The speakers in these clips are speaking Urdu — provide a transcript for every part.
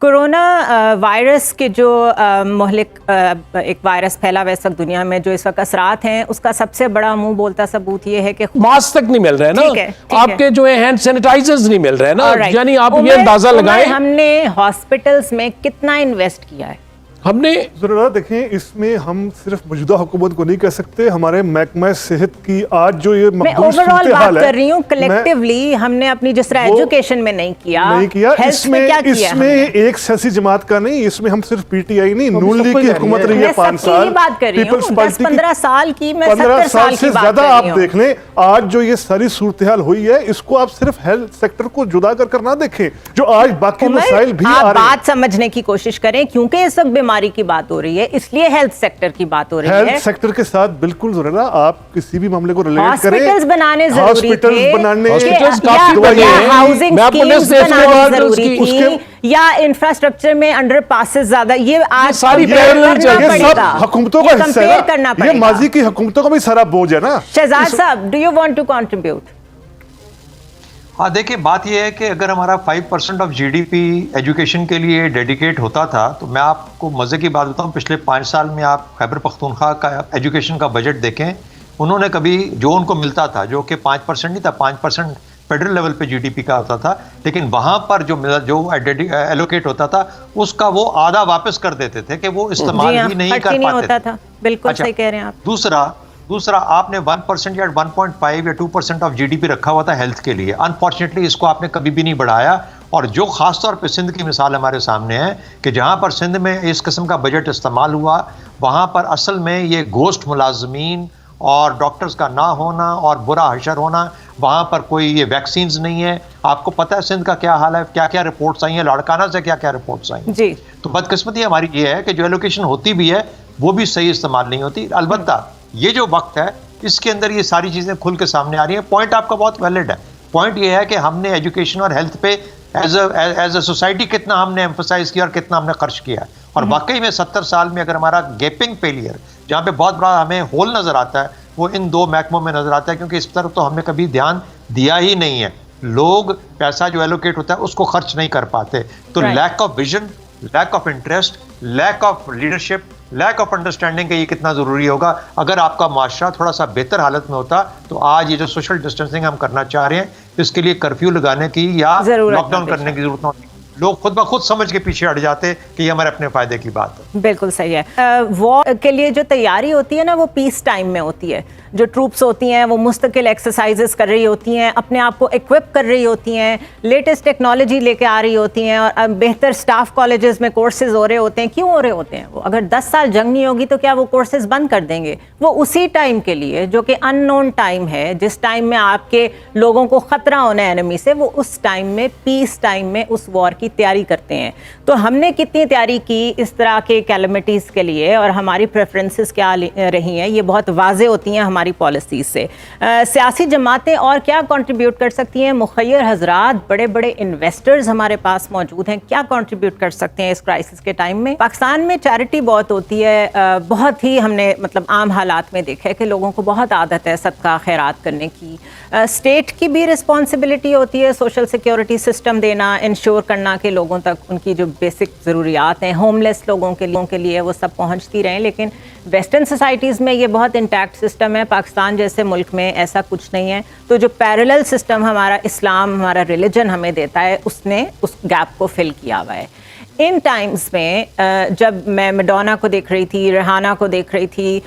کورونا وائرس کے جو مہلک ایک وائرس پھیلا ہوا ہے اس وقت دنیا میں، جو اس وقت اثرات ہیں، اس کا سب سے بڑا منہ بولتا ثبوت یہ ہے کہ ماسک تک نہیں مل رہے نا، آپ کے جو ہے ہینڈ سینیٹائزرز نہیں مل رہے نا، یعنی آپ یہ اندازہ لگائیں ہم نے ہاسپٹلز میں کتنا انویسٹ کیا ہے. ہم نے ذرا دیکھیں، اس میں ہم صرف موجودہ حکومت کو نہیں کہہ سکتے، ہمارے محکمہ صحت کی آج جو یہ میں اوور آل بات کر رہی ہوں، کلیکٹیولی ہم نے اپنی جس طرح ایجوکیشن میں نہیں کیا اس میں ایک سیاسی جماعت کا نہیں، اس میں ہم صرف پی ٹی آئی نہیں، نون لیگ کی حکومت رہی ہے 5 سال، بات کر رہی ہوں 10-15 سال کی، میں 15 سال سے زیادہ. آپ دیکھ لیں آج جو یہ ساری صورتحال ہوئی ہے، اس کو آپ صرف ہیلتھ سیکٹر کو جدا کر نہ دیکھیں، جو آج باقی مسائل بھی آ رہے ہیں. بات سمجھنے کی کوشش کریں، کیونکہ اس وقت بیماری کی بات ہو رہی ہے، اس لیے ہیلتھ سیکٹر کی بات ہو رہی ہے. ہیلتھ سیکٹر کے ساتھ بالکل ضرور ہے، آپ کسی بھی معاملے کو ریلیٹ کریں. ہاسپٹلز بنانے ضروری تھے، ہاؤسنگ سکیمز بنانے ضروری تھی، یا انفراسٹرکچر میں انڈر پاسز زیادہ، یہ آج ساری پیرل چل رہی ہے. حکومتوں کا حصہ ہے، یہ ماضی کی حکومتوں کا بھی سارا بوجھ ہے نا. Shahzad sahib, do you want to contribute? ہاں دیکھیں، بات یہ ہے کہ اگر ہمارا 5% of G D P education کے لیے ڈیڈیکیٹ ہوتا تھا، تو میں آپ کو مزے کی بات بتاؤں، پچھلے 5 سال میں آپ خیبر پختونخوا کا ایجوکیشن کا بجٹ دیکھیں، انہوں نے کبھی جو ان کو ملتا تھا، جو کہ 5% نہیں تھا، 5% فیڈرل لیول پہ جی ڈی پی کا ہوتا تھا، لیکن وہاں پر جو ایلوکیٹ ہوتا تھا اس کا وہ آدھا واپس کر دیتے تھے کہ وہ استعمال ہی نہیں کر پاتے تھے. بالکل صحیح کہہ رہے ہیں آپ. دوسرا آپ نے 1% یا 1.5 یا 2% آف جی ڈی پی رکھا ہوا تھا ہیلتھ کے لیے. انفارچونیٹلی اس کو آپ نے کبھی بھی نہیں بڑھایا، اور جو خاص طور پہ سندھ کی مثال ہمارے سامنے ہے کہ جہاں پر سندھ میں اس قسم کا بجٹ استعمال ہوا، وہاں پر اصل میں یہ گوشت ملازمین اور ڈاکٹرز کا نہ ہونا اور برا حشر ہونا، وہاں پر کوئی یہ ویکسینز نہیں ہے. آپ کو پتہ ہے سندھ کا کیا حال ہے، کیا کیا رپورٹس آئی ہیں، لاڑکانہ سے کیا کیا رپورٹس آئی ہیں. جی، تو بدقسمتی ہماری یہ ہے کہ جو ایلوکیشن ہوتی بھی ہے وہ بھی صحیح استعمال نہیں ہوتی. البتہ یہ جو وقت ہے اس کے اندر یہ ساری چیزیں کھل کے سامنے آ رہی ہیں. پوائنٹ آپ کا بہت ویلڈ ہے. پوائنٹ یہ ہے کہ ہم نے ایجوکیشن اور ہیلتھ پہ ایز اے سوسائٹی کتنا ہم نے ایمفسائز کیا اور کتنا ہم نے خرچ کیا ہے. اور واقعی میں 70 سال میں اگر ہمارا گیپنگ فیلئر جہاں پہ بہت بڑا ہمیں ہول نظر آتا ہے، وہ ان 2 محکموں میں نظر آتا ہے، کیونکہ اس طرف تو ہم نے کبھی دھیان دیا ہی نہیں ہے. لوگ پیسہ جو ایلوکیٹ ہوتا ہے اس کو خرچ نہیں کر پاتے. تو lack of vision, lack of interest, lack of leadership, lack of understanding کا یہ کتنا ضروری ہوگا. اگر آپ کا معاشرہ تھوڑا سا بہتر حالت میں ہوتا تو آج یہ جو سوشل ڈسٹینسنگ ہم کرنا چاہ رہے ہیں اس کے لیے کرفیو لگانے کی یا لاک ڈاؤن کرنے کی ضرورت نہ ہوتی. لوگ خود بخود سمجھ کے پیچھے ہٹ جاتے کہ یہ ہمارے اپنے فائدے کی بات ہے. بالکل صحیح ہے. وار کے لیے جو تیاری ہوتی ہے نا، وہ پیس ٹائم میں ہوتی ہے. جو ٹروپس ہوتی ہیں وہ مستقل ایکسرسائزز کر رہی ہوتی ہیں، اپنے آپ کو ایکوپ کر رہی ہوتی ہیں، لیٹسٹ ٹیکنالوجی لے کے آ رہی ہوتی ہیں، اور بہتر سٹاف کالجز میں کورسز ہو رہے ہوتے ہیں. کیوں ہو رہے ہوتے ہیں وہ؟ اگر 10 سال جنگ نہیں ہوگی تو کیا وہ کورسز بند کر دیں گے؟ وہ اسی ٹائم کے لیے جو کہ ان نون ٹائم ہے، جس ٹائم میں آپ کے لوگوں کو خطرہ ہونا ہے اینمی سے، وہ اس ٹائم میں، پیس ٹائم میں اس وار کی تیاری کرتے ہیں. تو ہم نے کتنی تیاری کی اس طرح کے کیلمٹیز کے لیے، اور ہماری پریفرنسز کیا رہی ہیں، یہ بہت واضح ہوتی ہیں ہماری پالیسیز سے. سیاسی جماعتیں اور کیا کنٹریبیوٹ کر سکتی ہیں؟ مخیر حضرات، بڑے بڑے انویسٹرز ہمارے پاس موجود ہیں، کیا کنٹریبیوٹ کر سکتے ہیں اس کرائسس کے ٹائم میں؟ پاکستان میں چیریٹی بہت ہوتی ہے، بہت ہی ہم نے عام حالات میں دیکھا ہے کہ لوگوں کو بہت عادت ہے صدقہ خیرات کرنے کی. اسٹیٹ کی بھی رسپانسبلٹی ہوتی ہے سوشل سیکیورٹی سسٹم دینا، انشور کرنا کہ لوگوں تک ان کی جو بیسک ضروریات ہیں، ہوم لیس لوگوں کے لیے وہ سب پہنچتی رہیں. لیکن ویسٹرن سوسائٹیز میں یہ بہت انٹیکٹ سسٹم ہے، پاکستان جیسے ملک میں ایسا کچھ نہیں ہے. تو جو پیرلل سسٹم ہمارا اسلام، ہمارا ریلیجن ہمیں دیتا ہے، اس نے اس گیپ کو فل کیا ہوا ہے. ان ٹائمز میں جب میں میڈونا کو دیکھ رہی تھی، ریحانہ کو دیکھ رہی تھی،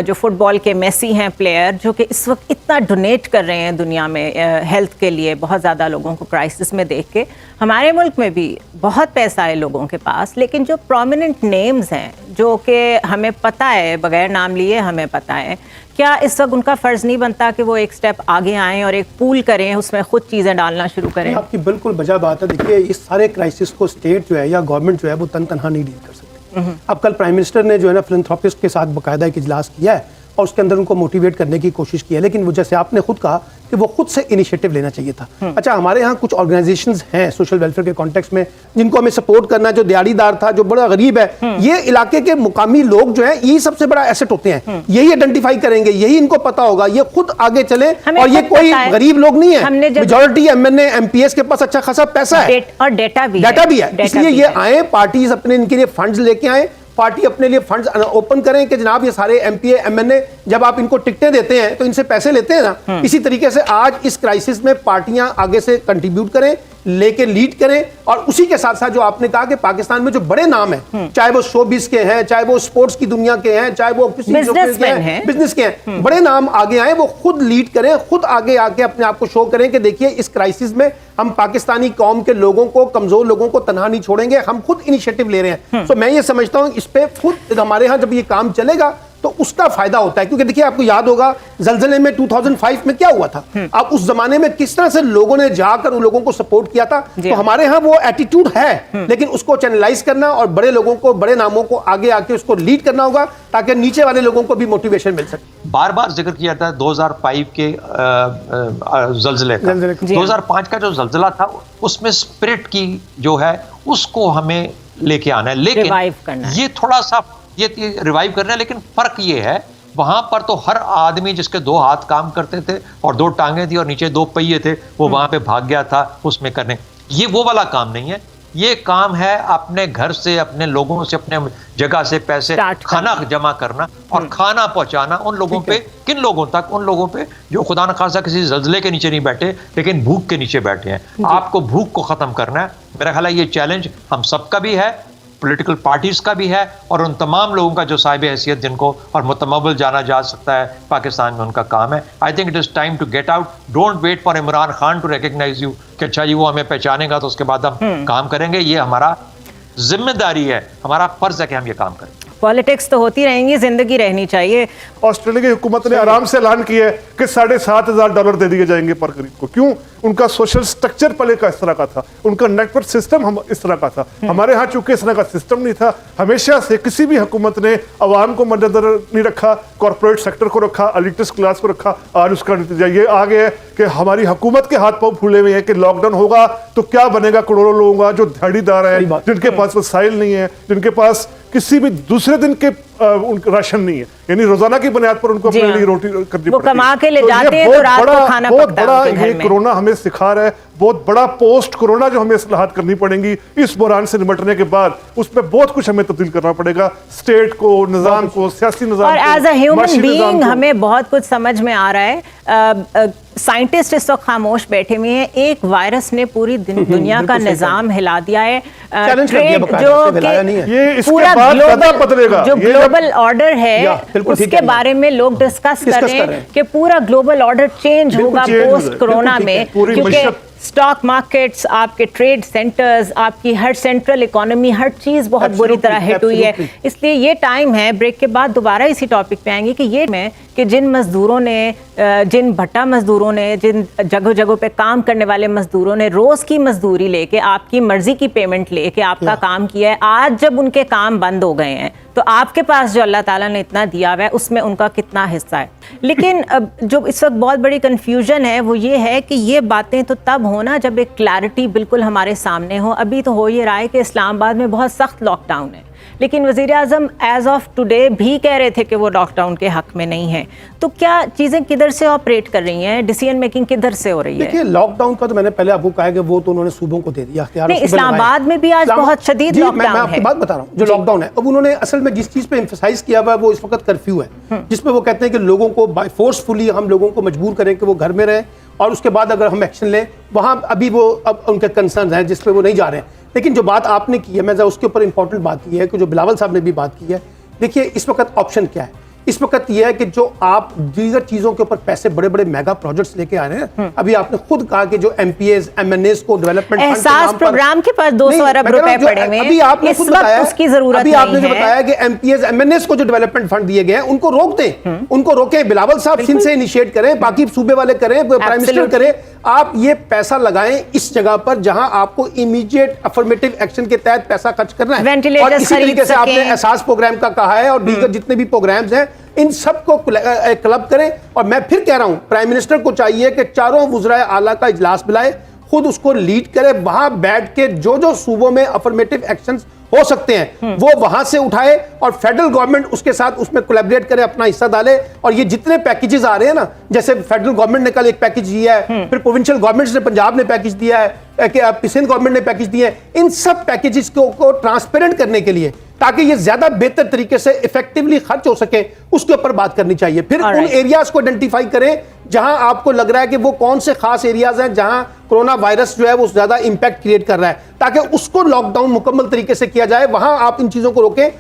جو فٹ بال کے میسی ہیں پلیئر، جو کہ اس وقت اتنا ڈونیٹ کر رہے ہیں دنیا میں ہیلتھ کے لیے، بہت زیادہ لوگوں کو کرائسس میں دیکھ کے. ہمارے ملک میں بھی بہت پیسہ ہے لوگوں کے پاس، لیکن جو پرومیننٹ نیمز ہیں جو کہ ہمیں پتہ ہے، بغیر نام لیے ہمیں پتہ ہے، کیا اس وقت ان کا فرض نہیں بنتا کہ وہ ایک سٹیپ آگے آئیں اور ایک پول کریں، اس میں خود چیزیں ڈالنا شروع کریں؟ آپ کی بالکل بجا بات ہے. دیکھیے، اس سارے کرائسس کو اسٹیٹ جو ہے یا گورنمنٹ جو ہے وہ تنہا نہیں ڈیل کر سکتی. اب کل پرائم منسٹر نے جو ہے نا فلنتھروپسٹ کے ساتھ باقاعدہ ایک اجلاس کیا ہے اور اس کے اندر ان کو موٹیویٹ کرنے کی کوشش کی ہے. لیکن وہ جیسے آپ نے خود کہا کہ وہ خود سے انیشیٹو لینا چاہیے تھا. اچھا ہمارے ہاں کچھ آرگنائزیشنز ہیں سوشل ویلفیئر کے کانٹیکس میں جن کو ہمیں سپورٹ کرنا ہے, جو دیہڑی دار تھا, جو بڑا غریب ہے, یہ علاقے کے مقامی لوگ جو ہیں یہی سب سے بڑا ایسٹ ہوتے ہیں, یہی آئیڈینٹیفائی کریں گے, یہی ان کو پتا ہوگا, یہ خود آگے چلے. اور یہ کوئی غریب لوگ نہیں ہے, majority M N A M P S کے پاس اچھا خاصا پیسہ ہے اور ڈیٹا بھی ہے, اس لیے یہ آئیں پارٹیز اپنے ان کے لیے فنڈز لے کے آئیں, پارٹی اپنے لیے فنڈز اوپن کریں کہ جناب یہ سارے M P A M N A جب آپ ان کو ٹکٹیں دیتے ہیں تو ان سے پیسے لیتے ہیں نا, اسی طریقے سے آج اس کرائسس میں پارٹیاں آگے سے کنٹریبیوٹ کریں, لے کے لیڈ کریں. اور اسی کے ساتھ ساتھ جو آپ نے کہا کہ پاکستان میں جو بڑے نام ہیں, چاہے وہ شو بیس کے ہیں, چاہے وہ سپورٹس کی دنیا کے ہیں, چاہے وہ بزنس کے ہیں, بڑے نام آگے آئیں, وہ خود لیڈ کریں, خود آگے آ کے اپنے آپ کو شو کریں کہ دیکھیے اس کرائسس میں ہم پاکستانی قوم کے لوگوں کو, کمزور لوگوں کو تنہا نہیں چھوڑیں گے, ہم خود انیشیٹو لے رہے ہیں. تو میں یہ سمجھتا ہوں اس پہ خود ہمارے ہاں جب یہ کام چلے گا تو اس کا فائدہ ہوتا ہے. کیونکہ دیکھیے آپ کو یاد ہوگا زلزلے میں 2005 میں کیا ہوا تھا, آپ اس زمانے میں کس طرح سے لوگوں نے جا کر ان لوگوں کو سپورٹ کیا تھا. تو ہمارے ہاں وہ ایٹیٹیوڈ ہے, لیکن اس کو چینلائز کرنا اور بڑے لوگوں کو, بڑے ناموں کو آگے آ کے اس کو لیڈ کرنا ہوگا تاکہ نیچے والے لوگوں کو بھی موٹیویشن مل سکے. بار بار ذکر کیا تھا 2005 کے زلزلے کا. 2005 کا جو زلزلہ تھا اس میں اسپرٹ کی جو ہے اس کو ہمیں لے کے آنا ہے, لیکن یہ تھوڑا سا یہ ریوائیو کرنا ہے. لیکن فرق یہ ہے وہاں پر تو ہر آدمی جس کے 2 ہاتھ کام کرتے تھے اور 2 ٹانگیں تھی اور نیچے 2 پہیے تھے, وہ وہاں پہ بھاگ گیا تھا اس میں کرنے. یہ وہ والا کام نہیں ہے, یہ کام ہے اپنے گھر سے, اپنے لوگوں سے, اپنے جگہ سے پیسے, کھانا جمع کرنا اور کھانا پہنچانا ان لوگوں پہ. کن لوگوں تک؟ ان لوگوں پہ جو خدا نخواستہ کسی زلزلے کے نیچے نہیں بیٹھے لیکن بھوک کے نیچے بیٹھے ہیں. آپ کو بھوک کو ختم کرنا ہے. میرا خیال ہے یہ چیلنج ہم سب کا بھی ہے, پولیٹیکل پارٹیز کا بھی ہے, اور ان تمام لوگوں کا جو صاحب حیثیت جن کو اور متمول جانا جا سکتا ہے پاکستان میں, ان کا کام ہے. I think it is time to get out. Don't wait for Imran Khan to recognize you کہ اچھا جی وہ ہمیں پہچانے گا تو اس کے بعد ہم کام کریں گے. یہ ہمارا ذمہ داری ہے, ہمارا فرض ہے کہ ہم یہ کام کریں. پالیٹکس تو ہوتی رہیں گی, زندگی رہنی چاہیے. آسٹریلیا کی حکومت نے آرام سے اعلان کیا ہے کہ $7,500 دے دیے جائیں گے پر غریب کو. کیوں؟ ان کا سوشل سٹرکچر پہلے کا اس طرح کا تھا, ان کا نیٹ ورک سسٹم اس طرح کا تھا. ہمارے ہاں چونکہ اس طرح کا سسٹم نہیں تھا, ہمیشہ سے کسی بھی حکومت نے عوام کو مد نظر نہیں رکھا, کارپوریٹ سیکٹر کو رکھا, ایلیٹس کلاس کو رکھا. اور اس کا نتیجہ یہ آ گیا ہے کہ ہماری حکومت کے ہاتھ پاؤں پھولے ہوئے ہیں کہ لاک ڈاؤن ہوگا تو کیا بنے گا کروڑوں لوگوں کا جو دھاڑی دار ہیں, جن کے پاس وسائل نہیں ہے, جن کے پاس کسی بھی دوسرے دن کے راشن نہیں ہے, یعنی روزانہ کی بنیاد پر ان کو اپنے لیے روٹی کرنی پڑتی ہے. وہ کما کے لے جاتے ہیں تو رات کو کھانا پکتا ہے ان کے گھر میں. یہ کرونا ہمیں سکھا رہا ہے, بہت بڑا پوسٹ کرونا جو ہمیں اصلاحات کرنی پڑیں گی اس بحران سے نمٹنے کے بعد, اس میں بہت کچھ ہمیں تبدیل کرنا پڑے گا, اسٹیٹ کو, نظام کو, سیاسی نظام کو. اور ایز اے ہیومن بینگ ہمیں بہت کچھ سمجھ میں آ رہا ہے. سائنٹسٹ اس وقت خاموش بیٹھے ہوئے ہیں, ایک وائرس نے پوری دنیا کا نظام ہلا دیا ہے. جو گلوبل آرڈر ہے اس کے بارے میں لوگ ڈسکس کر رہے ہیں کہ پورا گلوبل آرڈر چینج ہوگا پوسٹ کرونا میں, کیونکہ اسٹاک مارکیٹس, آپ کے ٹریڈ سینٹرز, آپ کی ہر سینٹرل اکانومی, ہر چیز بہت بری طرح ہٹ ہوئی ہے. اس لیے یہ ٹائم ہے, بریک کے بعد دوبارہ اسی ٹاپک پہ آئیں گے کہ یہ میں کہ جن مزدوروں نے, جن بھٹا مزدوروں نے, جن جگہوں جگہوں پہ کام کرنے والے مزدوروں نے روز کی مزدوری لے کے, آپ کی مرضی کی پیمنٹ لے کے آپ کا کام کیا ہے, آج جب ان کے کام بند ہو گئے ہیں تو آپ کے پاس جو اللہ تعالیٰ نے اتنا دیا ہوا ہے اس میں ان کا کتنا حصہ ہے. لیکن جو اس وقت بہت بڑی کنفیوژن ہے وہ یہ ہے کہ یہ باتیں تو تب ہونا جب ایک کلیئرٹی بالکل ہمارے سامنے ہو. ابھی تو ہو یہ رہا ہے کہ اسلام آباد میں بہت سخت لاک ڈاؤن ہے, لیکن وزیر اعظم ایز آف ٹوڈے بھی کہہ رہے تھے کہ وہ لاک ڈاؤن کے حق میں نہیں ہیں. تو کیا چیزیں کدھر سے آپریٹ کر رہی ہیں, ڈیسیژن میکنگ کدھر سے ہو رہی ہے؟ دیکھیے لاک ڈاؤن کا تو میں نے پہلے آپ کو کہا کہ وہ تو انہوں نے صوبوں کو دے دیا اختیار. نہیں, اسلام آباد میں بھی آج بہت شدید لاک ڈاؤن ہے. میں آپ کی بات بتا رہا ہوں, جو لاک ڈاؤن ہے اب انہوں نے اصل میں جس چیز پہ ایمفسائز کیا ہوا ہے وہ اس وقت کرفیو ہے, جس پہ وہ کہتے ہیں کہ لوگوں کو بائی فورسفلی ہم لوگوں کو مجبور کریں کہ وہ گھر میں رہیں, اور اس کے بعد اگر ہم ایکشن لیں. وہاں ابھی وہ اب ان کے کنسرنز ہیں جس پہ وہ نہیں جا رہے ہیں. لیکن جو بات آپ نے کی ہے, میں اس کے اوپر امپورٹنٹ بات کی ہے کہ جو بلاول صاحب نے بھی بات کی ہے. دیکھیے اس وقت آپشن کیا ہے, اس وقت یہ ہے کہ جو آپ دیگر چیزوں کے اوپر پیسے بڑے بڑے میگا پروجیکٹس لے کے آ رہے ہیں. ابھی آپ نے خود کہا کہ جو M P As M N As کو ڈیولپمنٹ احساس پروگرام کے پاس 200 ارب روپے پڑے ہوئے ہیں, ابھی آپ نے خود بتایا, اس کی ضرورت ابھی آپ نے جو بتایا کہ M P As M N As کو جو ڈیولپمنٹ فنڈ دیے گئے ہیں ان کو روک دیں, ان کو روکیں. بلاول صاحب سندھ سے انیشیٹ کریں, باقی صوبے والے کریں, پرائم منسٹر کرے. آپ یہ پیسہ لگائیں اس جگہ پر جہاں آپ کو امیڈیٹ افرمیٹو ایکشن کے تحت پیسہ خرچ کرنا ہے. اور اسی طریقے سے آپ نے احساس پروگرام کا کہا ہے اور دیگر جتنے بھی پروگرامز ہیں ان سب کو کلب کریں. اور میں پھر کہہ رہا ہوں پرائم منسٹر کو چاہیے کہ چاروں وزرائے اعلیٰ کا اجلاس بلائے, خود اس کو لیڈ کرے, وہاں بیٹھ کے جو صوبوں میں افرمیٹو ایکشنز ہو سکتے ہیں وہ وہاں سے اٹھائے اور فیڈرل گورنمنٹ اس کے ساتھ اس میں کولیبریٹ کرے, اپنا حصہ ڈالے. اور یہ جتنے پیکیجز آ رہے ہیں نا, جیسے فیڈرل گورنمنٹ نے کل ایک پیکیج دیا ہے, پھر پروونشل گورنمنٹس نے, پنجاب نے پیکیج دیا ہے, کہ سندھ گورنمنٹ نے پیکیج دیا ہے, ان سب پیکیجز کو ٹرانسپیرنٹ کرنے کے لیے تاکہ یہ زیادہ بہتر طریقے سے ایفیکٹولی خرچ ہو سکے اس کے اوپر بات کرنی چاہیے. پھر ان ایریاز کو آئیڈینٹیفائی کریں جہاں آپ کو لگ رہا ہے کہ وہ کون سے خاص ایریاز ہیں جہاں کرونا وائرس جو ہے وہ زیادہ امپیکٹ کریٹ کر رہا ہے, تاکہ اس کو لاک ڈاؤن مکمل طریقے سے کیا جائے. وہاں آپ ان چیزوں کو روکیں.